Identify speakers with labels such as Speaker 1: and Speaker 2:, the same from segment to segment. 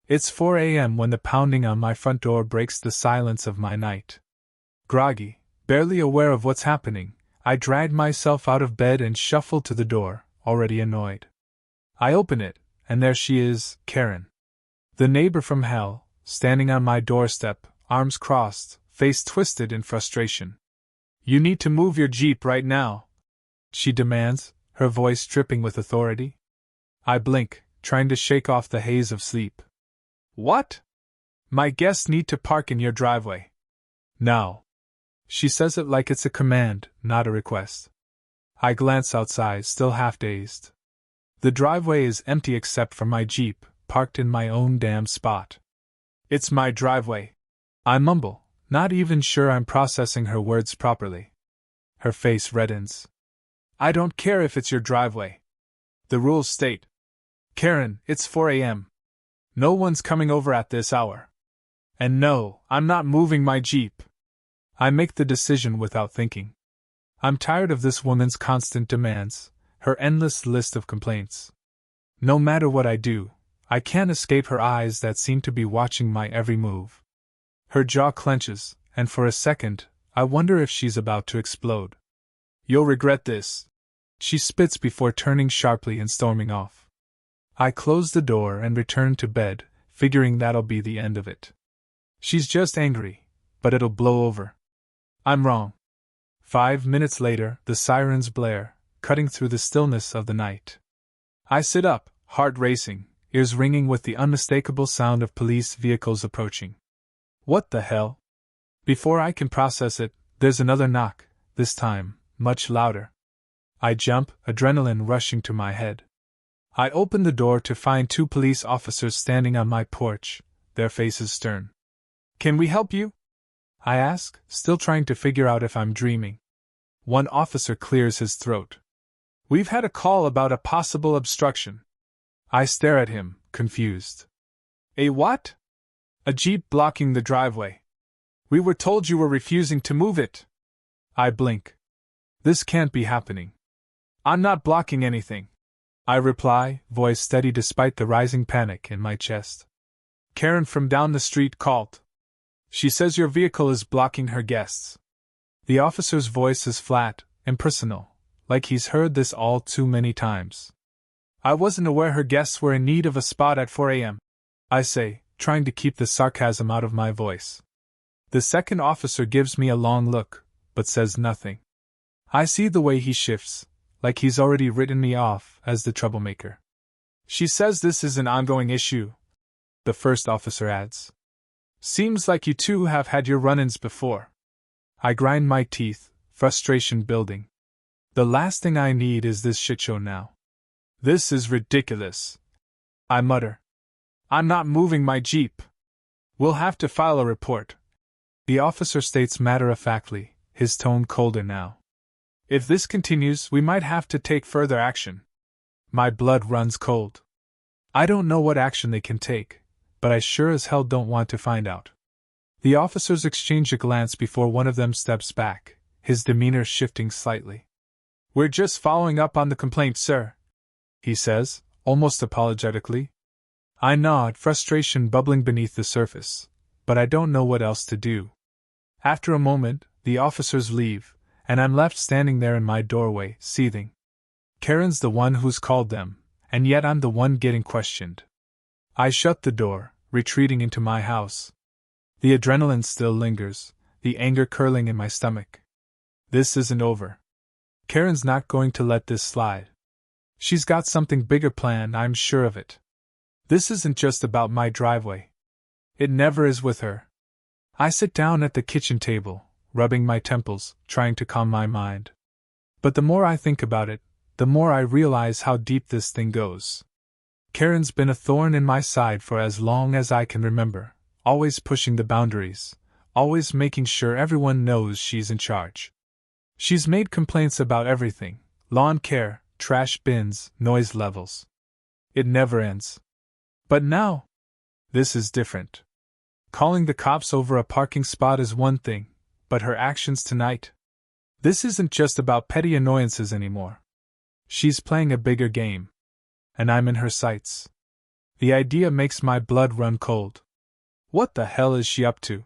Speaker 1: It's 4 a.m. when the pounding on my front door breaks the silence of my night. Groggy, barely aware of what's happening, I drag myself out of bed and shuffle to the door, already annoyed. I open it, and there she is, Karen. The neighbor from hell, standing on my doorstep, arms crossed, face twisted in frustration. "You need to move your Jeep right now," she demands, her voice dripping with authority. I blink, trying to shake off the haze of sleep. "What?" "My guests need to park in your driveway. Now." She says it like it's a command, not a request. I glance outside, still half dazed. The driveway is empty except for my Jeep, parked in my own damn spot. "It's my driveway," I mumble, not even sure I'm processing her words properly. Her face reddens. "I don't care if it's your driveway. The rules state." "Karen, it's 4 a.m. No one's coming over at this hour. And no, I'm not moving my Jeep." I make the decision without thinking. I'm tired of this woman's constant demands, her endless list of complaints. No matter what I do, I can't escape her eyes that seem to be watching my every move. Her jaw clenches, and for a second, I wonder if she's about to explode. "You'll regret this," she spits before turning sharply and storming off. I close the door and return to bed, figuring that'll be the end of it. She's just angry, but it'll blow over. I'm wrong. 5 minutes later, the sirens blare, cutting through the stillness of the night. I sit up, heart racing, ears ringing with the unmistakable sound of police vehicles approaching. What the hell? Before I can process it, there's another knock, this time, much louder. I jump, adrenaline rushing to my head. I open the door to find 2 police officers standing on my porch, their faces stern. "Can we help you?" I ask, still trying to figure out if I'm dreaming. One officer clears his throat. "We've had a call about a possible obstruction." I stare at him, confused. "A what?" "A Jeep blocking the driveway. We were told you were refusing to move it." I blink. This can't be happening. "I'm not blocking anything," I reply, voice steady despite the rising panic in my chest. "Karen from down the street called. She says your vehicle is blocking her guests." The officer's voice is flat, impersonal, like he's heard this all too many times. "I wasn't aware her guests were in need of a spot at 4 a.m., I say, trying to keep the sarcasm out of my voice. The second officer gives me a long look, but says nothing. I see the way he shifts, like he's already written me off as the troublemaker. "She says this is an ongoing issue," the first officer adds. "Seems like you two have had your run-ins before." I grind my teeth, frustration building. The last thing I need is this shitshow now. "This is ridiculous," I mutter. "I'm not moving my Jeep. We'll have to file a report," the officer states matter-of-factly, his tone colder now. "If this continues, we might have to take further action." My blood runs cold. I don't know what action they can take, but I sure as hell don't want to find out. The officers exchange a glance before one of them steps back, his demeanor shifting slightly. "We're just following up on the complaint, sir," he says, almost apologetically. I nod, frustration bubbling beneath the surface, but I don't know what else to do. After a moment, the officers leave, and I'm left standing there in my doorway, seething. Karen's the one who's called them, and yet I'm the one getting questioned. I shut the door, retreating into my house. The adrenaline still lingers, the anger curling in my stomach. This isn't over. Karen's not going to let this slide. She's got something bigger planned, I'm sure of it. This isn't just about my driveway. It never is with her. I sit down at the kitchen table, rubbing my temples, trying to calm my mind. But the more I think about it, the more I realize how deep this thing goes. Karen's been a thorn in my side for as long as I can remember, always pushing the boundaries, always making sure everyone knows she's in charge. She's made complaints about everything: lawn care, trash bins, noise levels. It never ends. But now, this is different. Calling the cops over a parking spot is one thing, but her actions tonight? This isn't just about petty annoyances anymore. She's playing a bigger game. And I'm in her sights. The idea makes my blood run cold. What the hell is she up to?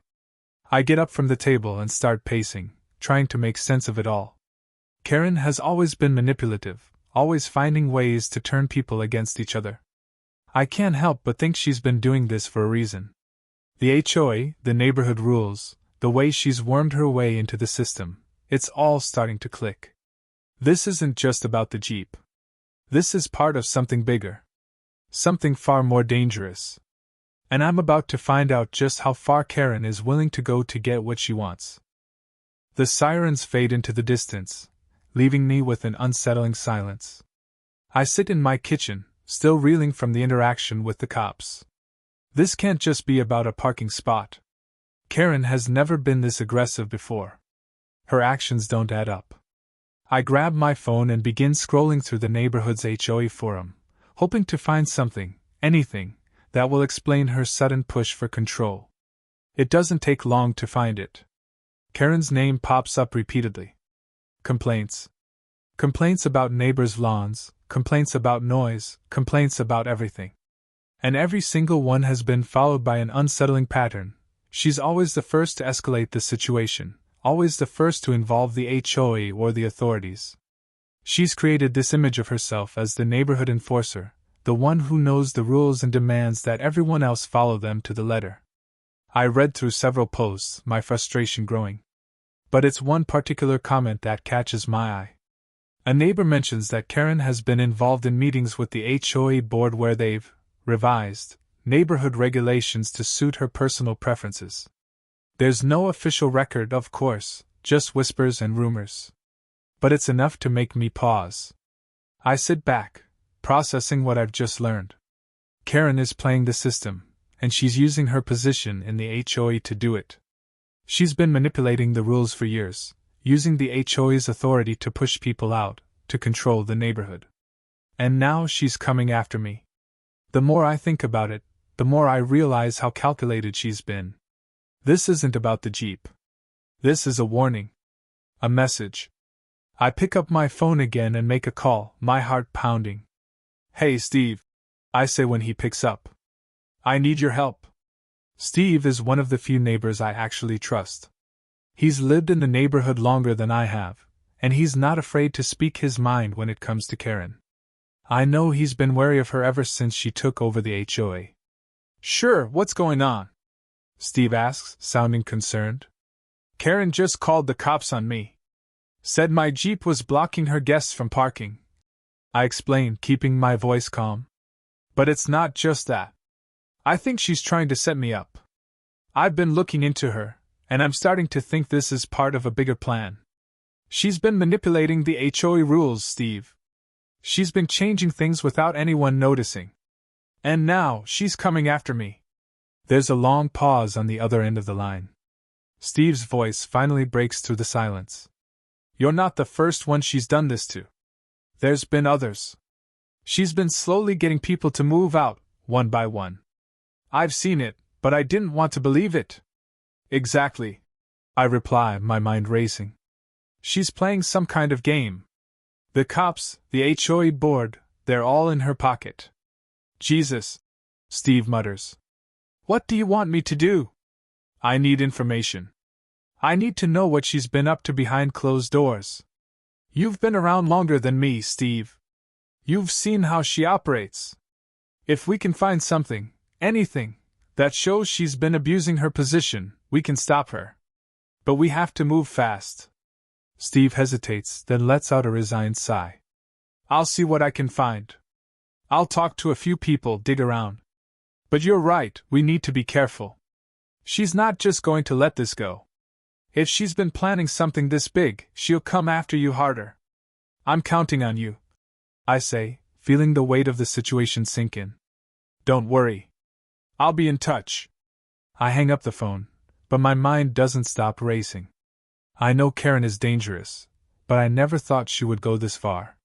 Speaker 1: I get up from the table and start pacing, trying to make sense of it all. Karen has always been manipulative, always finding ways to turn people against each other. I can't help but think she's been doing this for a reason. The HOA, the neighborhood rules, the way she's wormed her way into the system, it's all starting to click. This isn't just about the Jeep. This is part of something bigger. Something far more dangerous. And I'm about to find out just how far Karen is willing to go to get what she wants. The sirens fade into the distance, leaving me with an unsettling silence. I sit in my kitchen, still reeling from the interaction with the cops. This can't just be about a parking spot. Karen has never been this aggressive before. Her actions don't add up. I grab my phone and begin scrolling through the neighborhood's HOA forum, hoping to find something, anything, that will explain her sudden push for control. It doesn't take long to find it. Karen's name pops up repeatedly. Complaints. Complaints about neighbors' lawns, complaints about noise, complaints about everything. And every single one has been followed by an unsettling pattern. She's always the first to escalate the situation, always the first to involve the HOA or the authorities. She's created this image of herself as the neighborhood enforcer, the one who knows the rules and demands that everyone else follow them to the letter. I read through several posts, my frustration growing. But it's one particular comment that catches my eye. A neighbor mentions that Karen has been involved in meetings with the HOA board where they've revised neighborhood regulations to suit her personal preferences. There's no official record, of course, just whispers and rumors. But it's enough to make me pause. I sit back, processing what I've just learned. Karen is playing the system, and she's using her position in the HOA to do it. She's been manipulating the rules for years, using the HOA's authority to push people out, to control the neighborhood. And now she's coming after me. The more I think about it, the more I realize how calculated she's been. This isn't about the Jeep. This is a warning. A message. I pick up my phone again and make a call, my heart pounding. "Hey, Steve," I say when he picks up. "I need your help." Steve is one of the few neighbors I actually trust. He's lived in the neighborhood longer than I have, and he's not afraid to speak his mind when it comes to Karen. I know he's been wary of her ever since she took over the HOA. "Sure, what's going on?" Steve asks, sounding concerned. "Karen just called the cops on me. Said my Jeep was blocking her guests from parking." I explain, keeping my voice calm. "But it's not just that. I think she's trying to set me up. I've been looking into her, and I'm starting to think this is part of a bigger plan. She's been manipulating the HOA rules, Steve. She's been changing things without anyone noticing. And now, she's coming after me." There's a long pause on the other end of the line. Steve's voice finally breaks through the silence. "You're not the first one she's done this to. There's been others. She's been slowly getting people to move out, one by one. I've seen it, but I didn't want to believe it." "Exactly," I reply, my mind racing. "She's playing some kind of game. The cops, the HOA board, they're all in her pocket." "Jesus," Steve mutters. "What do you want me to do?" "I need information. I need to know what she's been up to behind closed doors. You've been around longer than me, Steve. You've seen how she operates. If we can find something, anything, that shows she's been abusing her position, we can stop her. But we have to move fast." Steve hesitates, then lets out a resigned sigh. "I'll see what I can find. I'll talk to a few people, dig around. But you're right, we need to be careful. She's not just going to let this go. If she's been planning something this big, she'll come after you harder. I'm counting on you," I say, feeling the weight of the situation sink in. "Don't worry. I'll be in touch." I hang up the phone, but my mind doesn't stop racing. I know Karen is dangerous, but I never thought she would go this far.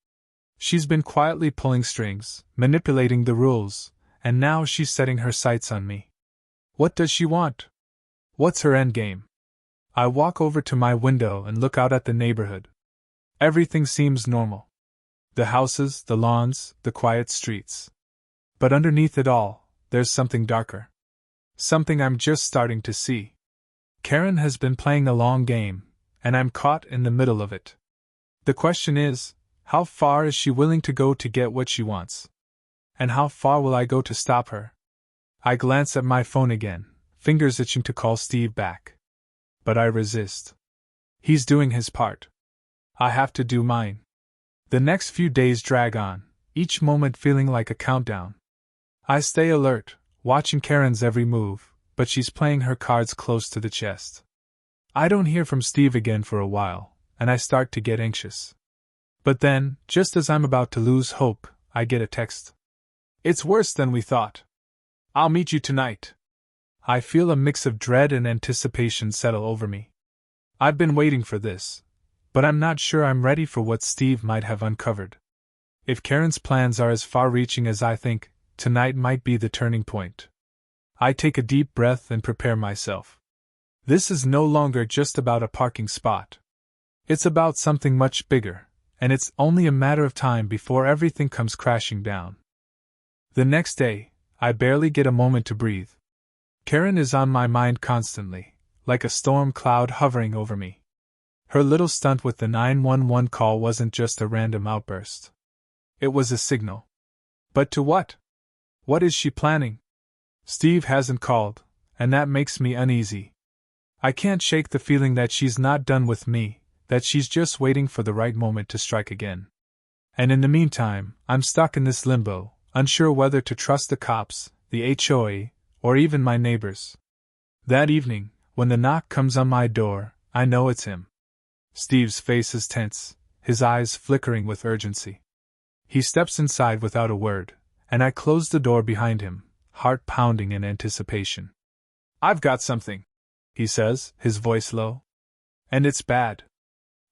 Speaker 1: She's been quietly pulling strings, manipulating the rules, and now she's setting her sights on me. What does she want? What's her endgame? I walk over to my window and look out at the neighborhood. Everything seems normal. The houses, the lawns, the quiet streets. But underneath it all, there's something darker. Something I'm just starting to see. Karen has been playing a long game, and I'm caught in the middle of it. The question is, how far is she willing to go to get what she wants? And how far will I go to stop her? I glance at my phone again, fingers itching to call Steve back. But I resist. He's doing his part. I have to do mine. The next few days drag on, each moment feeling like a countdown. I stay alert, watching Karen's every move, but she's playing her cards close to the chest. I don't hear from Steve again for a while, and I start to get anxious. But then, just as I'm about to lose hope, I get a text. "It's worse than we thought. I'll meet you tonight." I feel a mix of dread and anticipation settle over me. I've been waiting for this, but I'm not sure I'm ready for what Steve might have uncovered. If Karen's plans are as far-reaching as I think, tonight might be the turning point. I take a deep breath and prepare myself. This is no longer just about a parking spot. It's about something much bigger, and it's only a matter of time before everything comes crashing down. The next day, I barely get a moment to breathe. Karen is on my mind constantly, like a storm cloud hovering over me. Her little stunt with the 911 call wasn't just a random outburst. It was a signal. But to what? What is she planning? Steve hasn't called, and that makes me uneasy. I can't shake the feeling that she's not done with me, that she's just waiting for the right moment to strike again. And in the meantime, I'm stuck in this limbo, unsure whether to trust the cops, the HOA, or even my neighbors. That evening, when the knock comes on my door, I know it's him. Steve's face is tense, his eyes flickering with urgency. He steps inside without a word, and I close the door behind him, heart pounding in anticipation. "I've got something," he says, his voice low. "And it's bad."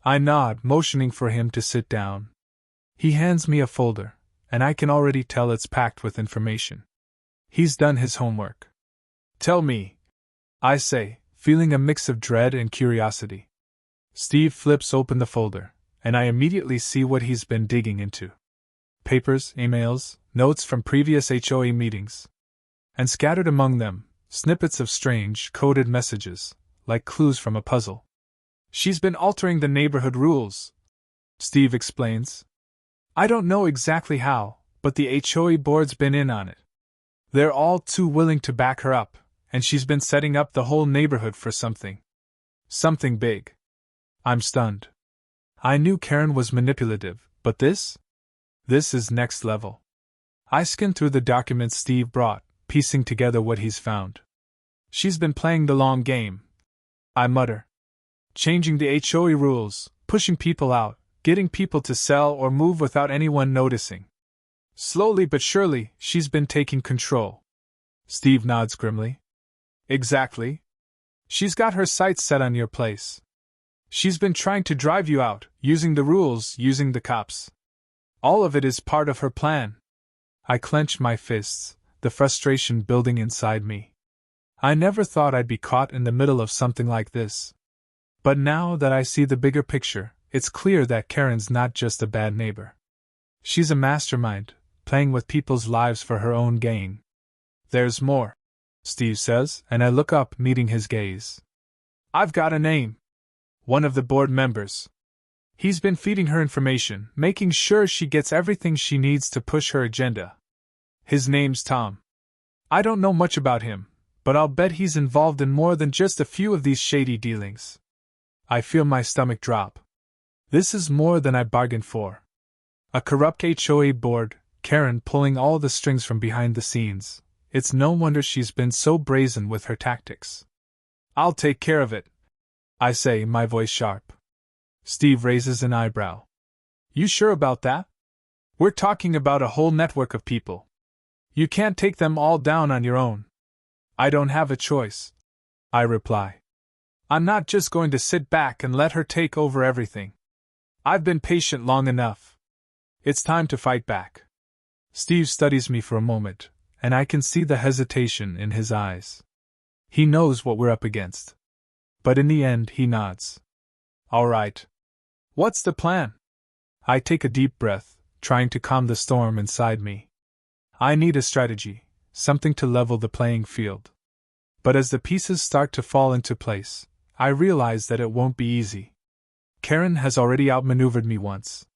Speaker 1: I nod, motioning for him to sit down. He hands me a folder, and I can already tell it's packed with information. He's done his homework. "Tell me," I say, feeling a mix of dread and curiosity. Steve flips open the folder, and I immediately see what he's been digging into. Papers, emails, notes from previous HOA meetings. And scattered among them, snippets of strange, coded messages, like clues from a puzzle. "She's been altering the neighborhood rules," Steve explains. "I don't know exactly how, but the HOA board's been in on it. They're all too willing to back her up, and she's been setting up the whole neighborhood for something. Something big." I'm stunned. I knew Karen was manipulative, but this? This is next level. I skim through the documents Steve brought, piecing together what he's found. "She's been playing the long game," I mutter. "Changing the HOA rules, pushing people out, getting people to sell or move without anyone noticing. Slowly but surely, she's been taking control." Steve nods grimly. "Exactly. She's got her sights set on your place. She's been trying to drive you out, using the rules, using the cops. All of it is part of her plan." I clench my fists, the frustration building inside me. I never thought I'd be caught in the middle of something like this. But now that I see the bigger picture, it's clear that Karen's not just a bad neighbor. She's a mastermind, playing with people's lives for her own gain. "There's more," Steve says, and I look up, meeting his gaze. "I've got a name. One of the board members. He's been feeding her information, making sure she gets everything she needs to push her agenda. His name's Tom. I don't know much about him, but I'll bet he's involved in more than just a few of these shady dealings." I feel my stomach drop. This is more than I bargained for. A corrupt HOA board, Karen pulling all the strings from behind the scenes. It's no wonder she's been so brazen with her tactics. "I'll take care of it," I say, my voice sharp. Steve raises an eyebrow. "You sure about that? We're talking about a whole network of people. You can't take them all down on your own." "I don't have a choice," I reply. "I'm not just going to sit back and let her take over everything. I've been patient long enough. It's time to fight back." Steve studies me for a moment, and I can see the hesitation in his eyes. He knows what we're up against. But in the end, he nods. "All right. What's the plan?" I take a deep breath, trying to calm the storm inside me. I need a strategy, something to level the playing field. But as the pieces start to fall into place, I realize that it won't be easy. Karen has already outmaneuvered me once.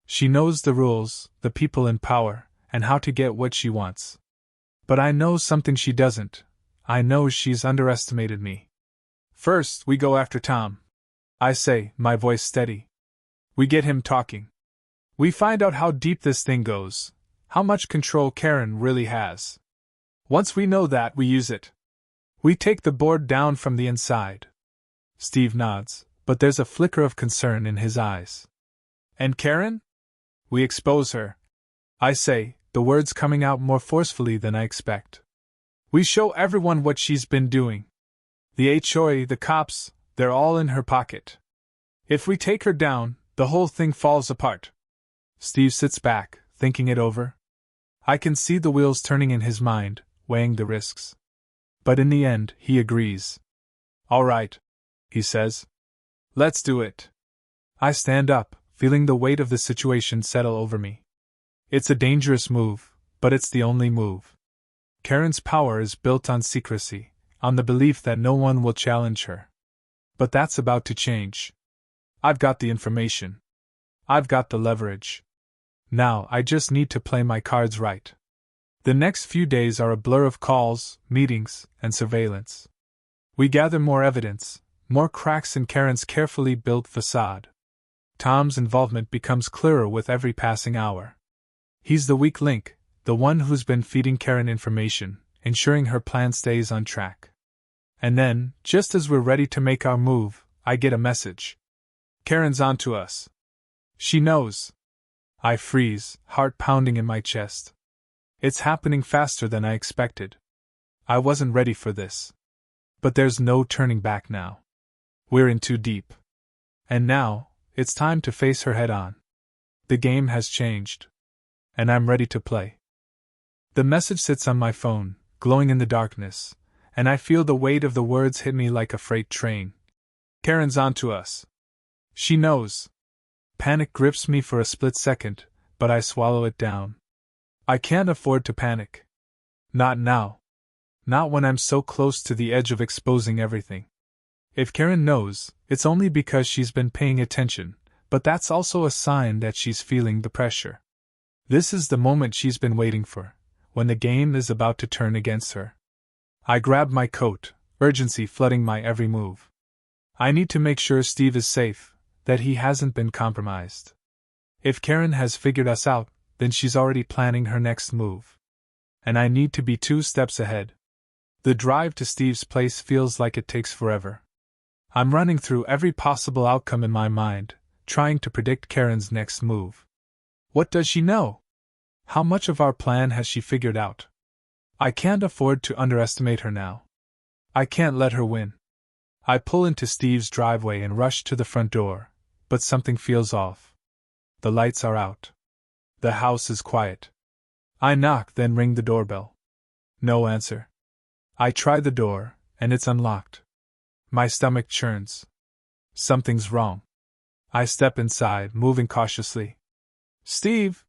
Speaker 1: She knows the rules, the people in power, and how to get what she wants. But I know something she doesn't. I know she's underestimated me. First, we go after Tom. I say, my voice steady. We get him talking. We find out how deep this thing goes, how much control Karen really has. Once we know that, we use it. We take the board down from the inside. Steve nods, but there's a flicker of concern in his eyes. And Karen? We expose her. I say, the words coming out more forcefully than I expect. We show everyone what she's been doing. The HOA, the cops, they're all in her pocket. If we take her down, the whole thing falls apart. Steve sits back, thinking it over. I can see the wheels turning in his mind, weighing the risks. But in the end, he agrees. All right, he says. Let's do it. I stand up, feeling the weight of the situation settle over me. It's a dangerous move, but it's the only move. Karen's power is built on secrecy, on the belief that no one will challenge her. But that's about to change. I've got the information. I've got the leverage. Now I just need to play my cards right. The next few days are a blur of calls, meetings, and surveillance. We gather more evidence, more cracks in Karen's carefully built facade. Tom's involvement becomes clearer with every passing hour. He's the weak link, the one who's been feeding Karen information, ensuring her plan stays on track. And then, just as we're ready to make our move, I get a message. Karen's onto us. She knows. I freeze, heart pounding in my chest. It's happening faster than I expected. I wasn't ready for this. But there's no turning back now. We're in too deep. And now, it's time to face her head on. The game has changed. And I'm ready to play. The message sits on my phone, glowing in the darkness, and I feel the weight of the words hit me like a freight train. Karen's onto us. She knows. Panic grips me for a split second, but I swallow it down. I can't afford to panic. Not now. Not when I'm so close to the edge of exposing everything. If Karen knows, it's only because she's been paying attention, but that's also a sign that she's feeling the pressure. This is the moment she's been waiting for, when the game is about to turn against her. I grab my coat, urgency flooding my every move. I need to make sure Steve is safe, that he hasn't been compromised. If Karen has figured us out, then she's already planning her next move. And I need to be 2 steps ahead. The drive to Steve's place feels like it takes forever. I'm running through every possible outcome in my mind, trying to predict Karen's next move. What does she know? How much of our plan has she figured out? I can't afford to underestimate her now. I can't let her win. I pull into Steve's driveway and rush to the front door, but something feels off. The lights are out. The house is quiet. I knock, then ring the doorbell. No answer. I try the door, and it's unlocked. My stomach churns. Something's wrong. I step inside, moving cautiously. Steve!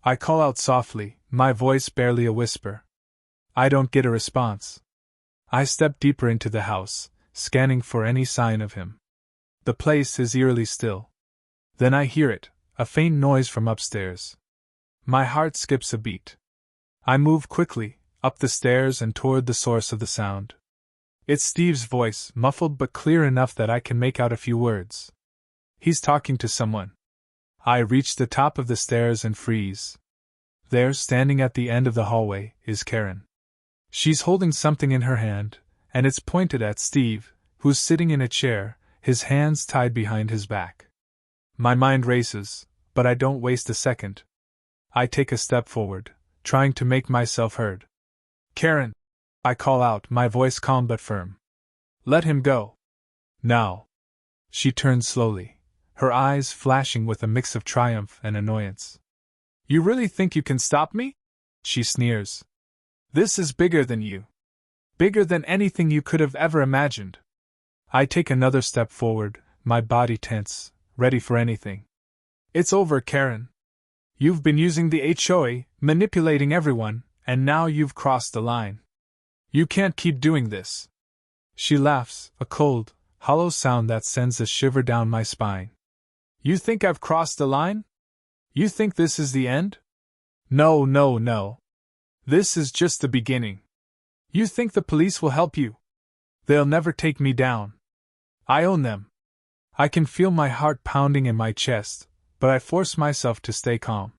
Speaker 1: I call out softly, my voice barely a whisper. I don't get a response. I step deeper into the house, scanning for any sign of him. The place is eerily still. Then I hear it, a faint noise from upstairs. My heart skips a beat. I move quickly, up the stairs and toward the source of the sound. It's Steve's voice, muffled but clear enough that I can make out a few words. He's talking to someone. I reach the top of the stairs and freeze. There, standing at the end of the hallway, is Karen. She's holding something in her hand, and it's pointed at Steve, who's sitting in a chair, his hands tied behind his back. My mind races, but I don't waste a second. I take a step forward, trying to make myself heard. Karen! I call out, my voice calm but firm. Let him go. Now. She turns slowly, her eyes flashing with a mix of triumph and annoyance. You really think you can stop me? She sneers. This is bigger than you. Bigger than anything you could have ever imagined. I take another step forward, my body tense, ready for anything. It's over, Karen. You've been using the HOA, manipulating everyone, and now you've crossed the line. You can't keep doing this. She laughs, a cold, hollow sound that sends a shiver down my spine. You think I've crossed the line? You think this is the end? No, no, no. This is just the beginning. You think the police will help you? They'll never take me down. I own them. I can feel my heart pounding in my chest, but I force myself to stay calm.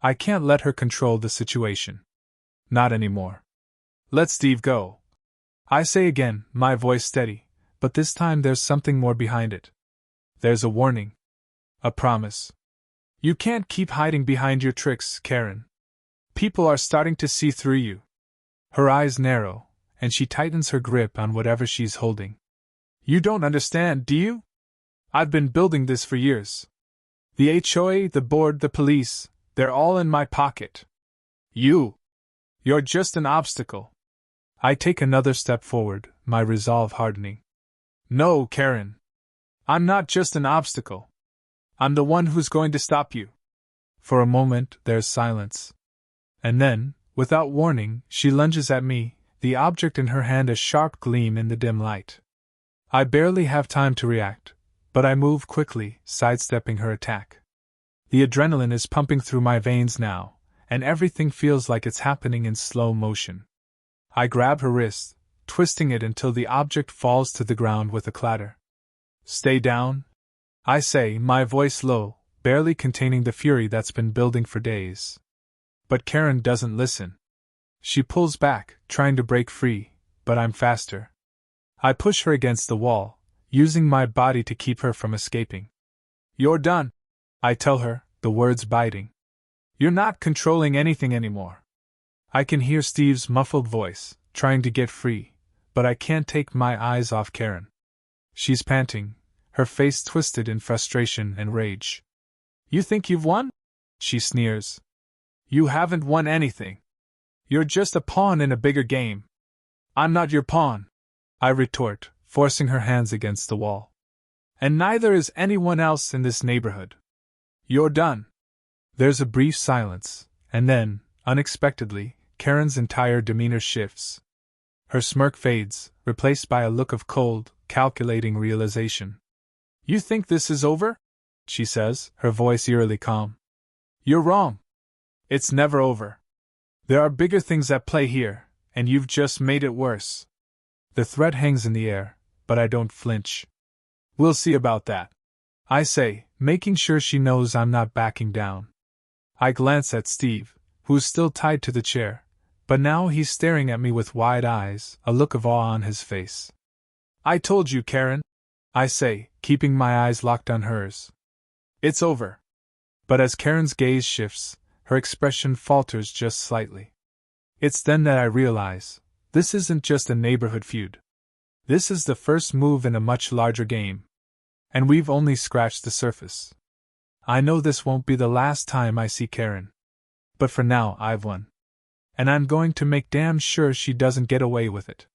Speaker 1: I can't let her control the situation. Not anymore. Let Steve go. I say again, my voice steady, but this time there's something more behind it. There's a warning. A promise. You can't keep hiding behind your tricks, Karen. People are starting to see through you. Her eyes narrow, and she tightens her grip on whatever she's holding. You don't understand, do you? I've been building this for years. The HOA, the board, the police, they're all in my pocket. You're just an obstacle. I take another step forward, my resolve hardening. No, Karen. I'm not just an obstacle. I'm the one who's going to stop you. For a moment, there's silence. And then, without warning, she lunges at me, the object in her hand a sharp gleam in the dim light. I barely have time to react, but I move quickly, sidestepping her attack. The adrenaline is pumping through my veins now, and everything feels like it's happening in slow motion. I grab her wrist, twisting it until the object falls to the ground with a clatter. Stay down, I say, my voice low, barely containing the fury that's been building for days. But Karen doesn't listen. She pulls back, trying to break free, but I'm faster. I push her against the wall, using my body to keep her from escaping. You're done, I tell her, the words biting. You're not controlling anything anymore. I can hear Steve's muffled voice, trying to get free, but I can't take my eyes off Karen. She's panting, her face twisted in frustration and rage. You think you've won? She sneers. You haven't won anything. You're just a pawn in a bigger game. I'm not your pawn, I retort, forcing her hands against the wall. And neither is anyone else in this neighborhood. You're done. There's a brief silence, and then, unexpectedly, Karen's entire demeanor shifts. Her smirk fades, replaced by a look of cold, calculating realization. You think this is over? She says, her voice eerily calm. You're wrong. It's never over. There are bigger things at play here, and you've just made it worse. The threat hangs in the air, but I don't flinch. We'll see about that, I say, making sure she knows I'm not backing down. I glance at Steve, who's still tied to the chair, but now he's staring at me with wide eyes, a look of awe on his face. I told you, Karen, I say, keeping my eyes locked on hers. It's over. But as Karen's gaze shifts, her expression falters just slightly. It's then that I realize, this isn't just a neighborhood feud. This is the first move in a much larger game. And we've only scratched the surface. I know this won't be the last time I see Karen. But for now, I've won. And I'm going to make damn sure she doesn't get away with it.